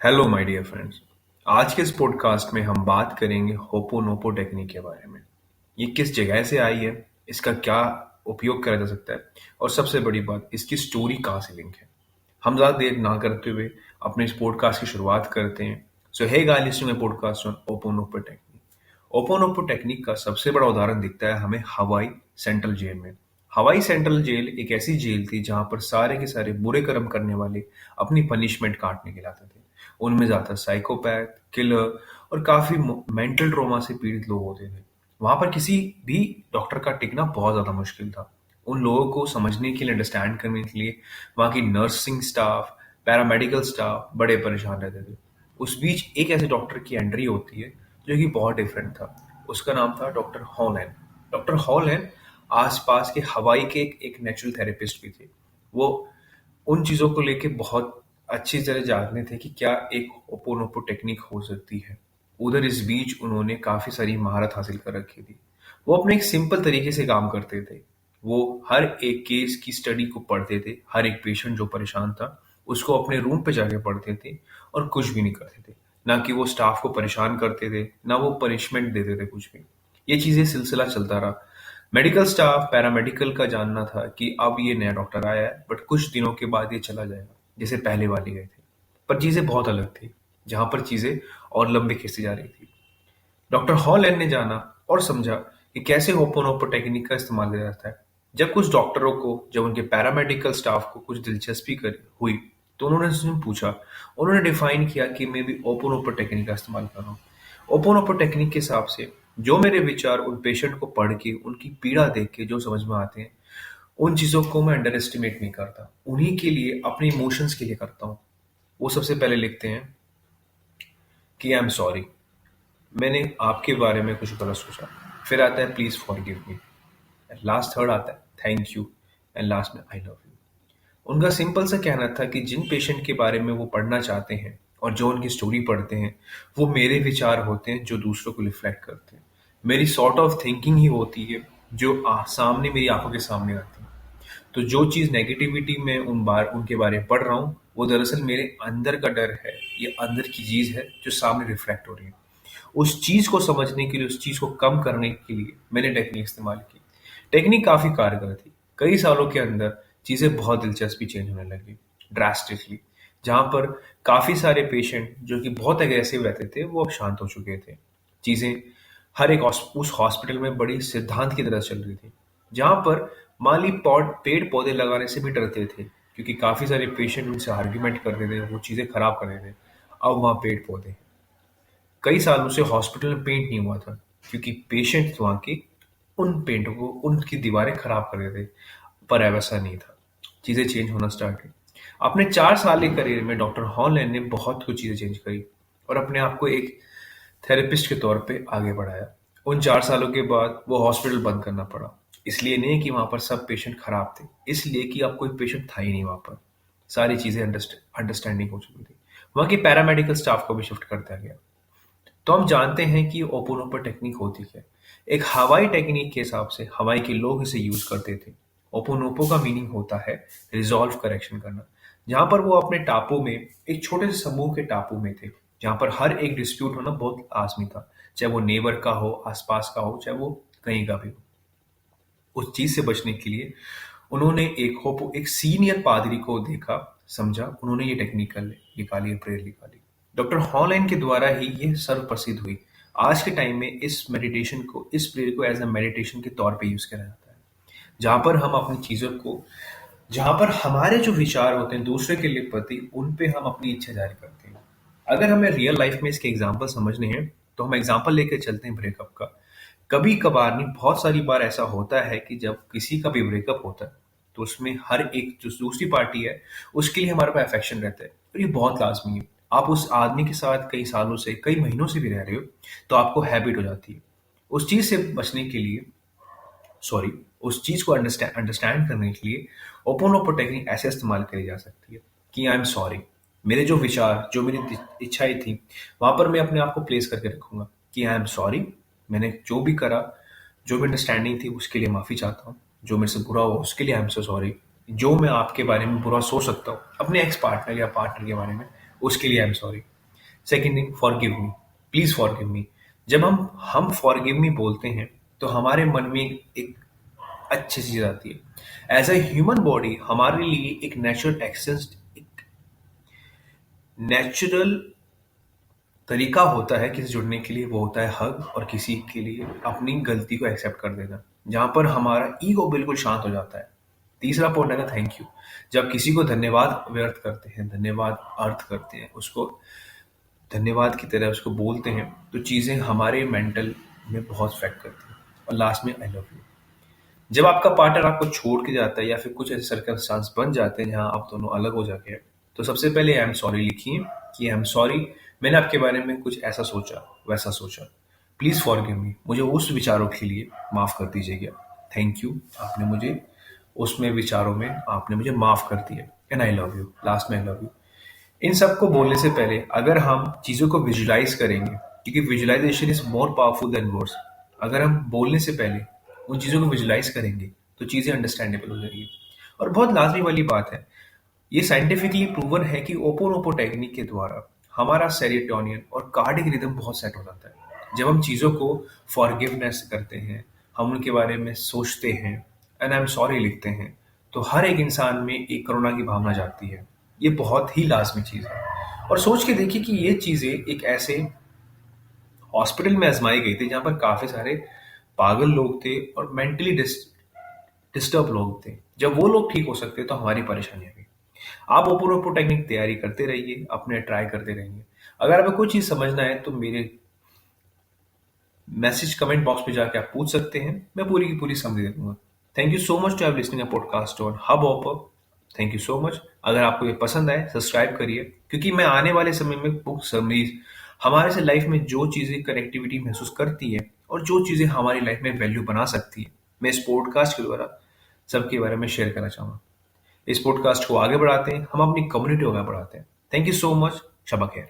Hello my dear friends. आज के इस पॉडकास्ट में हम बात करेंगे होपोनोपो टेक्निक के बारे में। ये किस जगह से आई है, इसका क्या उपयोग करा जा सकता है और सबसे बड़ी बात, इसकी स्टोरी कहाँ से लिंक है। हम ज़्यादा देर ना करते हुए अपने इस पॉडकास्ट की शुरुआत करते हैं। So hey guys listening my podcast on Ho'oponopono technique. Ho'oponopono technique का सबसे बड़ा उदाहरण दिखता है हमें हवाई सेंट्रल जेल में। हवाई सेंट्रल जेल एक ऐसी जेल थी जहां पर सारे के सारे बुरे कर्म करने वाले अपनी पनिशमेंट काटने के लिए आते थे। उनमें ज्यादातर साइकोपैथ, किलर और काफी मेंटल ट्रॉमा से पीड़ित लोग होते थे। वहां पर किसी भी डॉक्टर का टिकना बहुत ज्यादा मुश्किल था। उन लोगों को समझने के लिए, अंडरस्टैंड करने के लिए वहां की नर्सिंग स्टाफ, पैरामेडिकल स्टाफ बड़े परेशान रहते थे। उस बीच एक ऐसे डॉक्टर की एंट्री होती है जो कि बहुत डिफरेंट था। उसका नाम था डॉक्टर हॉलैंड। डॉक्टर हॉलैंड आसपास के हवाई के एक नेचुरल थेरेपिस्ट भी थे। वो उन चीज़ों को लेके बहुत अच्छी तरह जानते थे कि क्या एक ओपोनोपो टेक्निक हो सकती है। उधर इस बीच उन्होंने काफ़ी सारी महारत हासिल कर रखी थी। वो अपने एक सिंपल तरीके से काम करते थे। वो हर एक केस की स्टडी को पढ़ते थे। हर एक पेशेंट जो परेशान था उसको अपने रूम पे जाके पढ़ते थे और कुछ भी नहीं करते थे। ना कि वो स्टाफ को परेशान करते थे, ना वो पनिशमेंट देते थे कुछ भी। ये चीज़ें सिलसिला चलता रहा। मेडिकल स्टाफ, पैरामेडिकल का जानना था कि अब ये नया डॉक्टर आया है, बट कुछ दिनों के बाद ये चला जाएगा, जैसे पहले वाले गए थे। पर चीज़ें बहुत अलग थी, जहाँ पर चीज़ें और लंबे खिंचती जा रही थी। डॉक्टर हॉलैंड ने जाना और समझा कि कैसे होपोनोपो टेक्निक का इस्तेमाल किया जाता है। जब कुछ डॉक्टरों को, जब उनके पैरामेडिकल स्टाफ को कुछ दिलचस्पी कर हुई, तो उन्होंने उससे पूछा। उन्होंने डिफाइन किया कि मैं भी ओपोनोपो टेक्निक का इस्तेमाल कर रहा हूँ। ओपोनोपो टेक्निक के हिसाब से जो मेरे विचार उन पेशेंट को पढ़ के, उनकी पीड़ा देख के जो समझ में आते हैं, उन चीज़ों को मैं अंडर एस्टिमेट नहीं करता। उन्हीं के लिए, अपने इमोशंस के लिए करता हूँ। वो सबसे पहले लिखते हैं कि आई एम सॉरी, मैंने आपके बारे में कुछ गलत सोचा। फिर आता है please forgive me. Last third आता है थैंक यू। एंड लास्ट में आई लव यू। उनका सिंपल सा कहना था कि जिन पेशेंट के बारे में वो पढ़ना चाहते हैं और जो उनकी स्टोरी पढ़ते हैं, वो मेरे विचार होते हैं जो दूसरों को रिफ्लेक्ट करते हैं। मेरी सॉर्ट ऑफ थिंकिंग ही होती है जो सामने, मेरी आंखों के सामने आती है। तो जो चीज़ नेगेटिविटी में उनके बारे में पढ़ रहा हूँ, वो दरअसल मेरे अंदर का डर है। ये अंदर की चीज़ है जो सामने रिफ्लेक्ट हो रही है। उस चीज़ को समझने के लिए, उस चीज़ को कम करने के लिए मैंने टेक्निक इस्तेमाल की। टेक्निक काफ़ी कारगर थी। कई सालों के अंदर चीज़ें बहुत दिलचस्पी चेंज होने लगी, ड्रास्टिकली। जहाँ पर काफ़ी सारे पेशेंट जो कि बहुत एग्रेसिव रहते थे, वो अब शांत हो चुके थे। चीज़ें हर एक उस हॉस्पिटल में बड़ी सिद्धांत की तरह चल रही थी। जहाँ पर माली पेड़ पौधे लगाने से भी डरते थे, क्योंकि काफ़ी सारे पेशेंट उनसे आर्ग्यूमेंट करते थे, वो चीज़ें खराब करते थे। अब वहाँ पेड़ पौधे, कई सालों से हॉस्पिटल में पेंट नहीं हुआ था, क्योंकि पेशेंट वहाँ की उन पेंटों को, उनकी दीवारें खराब कर रहे थे। पर वैसा नहीं था। चीज़ें चेंज होना स्टार्ट हुई। अपने 4 साल के करियर में डॉक्टर हॉलैंड ने बहुत कुछ चीज़ें चेंज करी और अपने आप को एक थेरेपिस्ट के तौर पे आगे बढ़ाया। उन 4 सालों के बाद वो हॉस्पिटल बंद करना पड़ा। इसलिए नहीं कि वहाँ पर सब पेशेंट खराब थे, इसलिए कि अब कोई पेशेंट था ही नहीं वहाँ पर। सारी चीज़ें अंडरस्टैंडिंग हो चुकी थी। वहाँ की पैरामेडिकल स्टाफ को भी शिफ्ट कर दिया गया। तो हम जानते हैं कि ओपोनोपो टेक्निक होती है। एक हवाई टेक्निक के हिसाब से हवाई के लोग इसे यूज करते थे। ओपोनोपो का मीनिंग होता है रिजॉल्व करेक्शन करना। जहां पर वो अपने टापू में, एक छोटे से समूह के टापू में थे, जहां पर हर एक डिस्प्यूट होना बहुत लाजमी था, चाहे वो नेबर का हो, आसपास का हो, चाहे वो कहीं का भी हो। उस चीज से बचने के लिए उन्होंने एक सीनियर पादरी को देखा, समझा, उन्होंने ये टेक्निक निकाली, प्रेयर निकाली। डॉक्टर हॉलैंड के द्वारा ही ये सर्व प्रसिद्ध हुई। आज के टाइम में इस प्रेयर को एज अ मेडिटेशन के तौर पे यूज किया जाता है, जहां पर हम अपनी चीजों को, जहां पर हमारे जो विचार होते हैं दूसरे के लिए प्रति, उन पे हम अपनी इच्छा जाहिर करते हैं। अगर हमें रियल लाइफ में इसके एग्जाम्पल समझने हैं, तो हम एग्जाम्पल लेकर चलते हैं ब्रेकअप का। कभी कभार नहीं, बहुत सारी बार ऐसा होता है कि जब किसी का भी ब्रेकअप होता है, तो उसमें हर एक जो दूसरी पार्टी है, उसके लिए हमारे पास अफेक्शन रहता है, और ये बहुत लाजमी है। आप उस आदमी के साथ कई सालों से, कई महीनों से भी रह रहे हो, तो आपको हैबिट हो जाती है। उस चीज से बचने के लिए, सॉरी, उस चीज को अंडरस्टैंड अंडरस्टैंड करने के लिए ओपोनोपो टेक्निक ऐसे इस्तेमाल करी जा सकती है कि आई एम सॉरी, मेरे जो विचार, जो मेरी इच्छाएं थी, वहां पर मैं अपने आप को प्लेस करके रखूंगा कि आई एम सॉरी, मैंने जो भी करा, जो भी अंडरस्टैंडिंग थी, उसके लिए माफी चाहता हूँ। जो मेरे से बुरा हुआ उसके लिए आई एम सो सॉरी। जो मैं आपके बारे में बुरा सोच सकता हूँ, अपने एक्स पार्टनर या पार्टनर के बारे में, उसके लिए I am sorry. Second thing, forgive me, please forgive me. जब हम फॉरगिव मी बोलते हैं तो हमारे मन में एक अच्छी चीज आती है। एज अ ह्यूमन बॉडी हमारे लिए एक नेचुरल एक्सेस, एक नेचुरल तरीका होता है किसी जुड़ने के लिए, वो होता है हग, और किसी के लिए अपनी गलती को एक्सेप्ट कर देना, जहां पर हमारा ईगो बिल्कुल शांत हो जाता है। तीसरा पॉइंट है ना, थैंक यू। जब किसी को धन्यवाद व्यर्थ करते हैं, धन्यवाद अर्थ करते हैं, उसको धन्यवाद की तरह उसको बोलते हैं, तो चीज़ें हमारे मेंटल में बहुत इफेक्ट करती हैं। और लास्ट में, आई लव यू। जब आपका पार्टनर आपको छोड़ के जाता है या फिर कुछ ऐसे सर्कमस्टांस बन जाते हैं जहां आप दोनों अलग हो जाते हैं, तो सबसे पहले आई एम सॉरी लिखिए कि आई एम सॉरी, मैंने आपके बारे में कुछ ऐसा सोचा, वैसा सोचा, प्लीज फॉरगिव मी, मुझे उस विचारों के लिए माफ कर दीजिएगा। थैंक यू, आपने मुझे उसमें विचारों में आपने मुझे माफ कर दिया। And I love you, last में आई लव यू। इन सब को बोलने से पहले अगर हम चीज़ों को विजुलाइज करेंगे, क्योंकि visualisation is more powerful than words, अगर हम बोलने से पहले उन चीज़ों को विजुलाइज करेंगे तो चीज़ें अंडरस्टैंडेबल हो जाएगी। और बहुत लाजमी वाली बात है, ये साइंटिफिकली प्रूवन है कि ओपोनोपो टेक्निक के द्वारा हमारा सेरोटोनिन और कार्डिक रिदम बहुत सेट हो जाता है। जब हम चीज़ों को फॉरगिवनेस करते हैं, हम उनके बारे में सोचते हैं, एंड आई एम सॉरी लिखते हैं, तो हर एक इंसान में एक करुणा की भावना जागती है। ये बहुत ही लाजमी चीज़ है। और सोच के देखिए कि ये चीज़ें एक ऐसे हॉस्पिटल में आजमाई गई थी जहाँ पर काफ़ी सारे पागल लोग थे और मेंटली डिस्टर्ब लोग थे। जब वो लोग ठीक हो सकते तो हमारी परेशानियां भी। आप ओपन ओपो टेक्निक तैयारी करते रहिए, अपने ट्राई करते रहिए। अगर आपको कोई चीज़ समझना है तो मेरे मैसेज कमेंट बॉक्स में जाके आप पूछ सकते हैं, मैं पूरी की पूरी समझ दे दूंगा। Thank you so much to have listening a podcast on हब ऑपर। Thank you so much. अगर आपको ये पसंद आए सब्सक्राइब करिए, क्योंकि मैं आने वाले समय में बुक समरीज, हमारे से लाइफ में जो चीज़ें कनेक्टिविटी महसूस करती है और जो चीज़ें हमारी लाइफ में वैल्यू बना सकती है, मैं इस पॉडकास्ट के द्वारा सबके बारे में शेयर करना चाहूँगा। इस पॉडकास्ट को आगे बढ़ाते हैं, हम अपनी कम्युनिटी को आगे बढ़ाते हैं। Thank you so much. शबा खैर।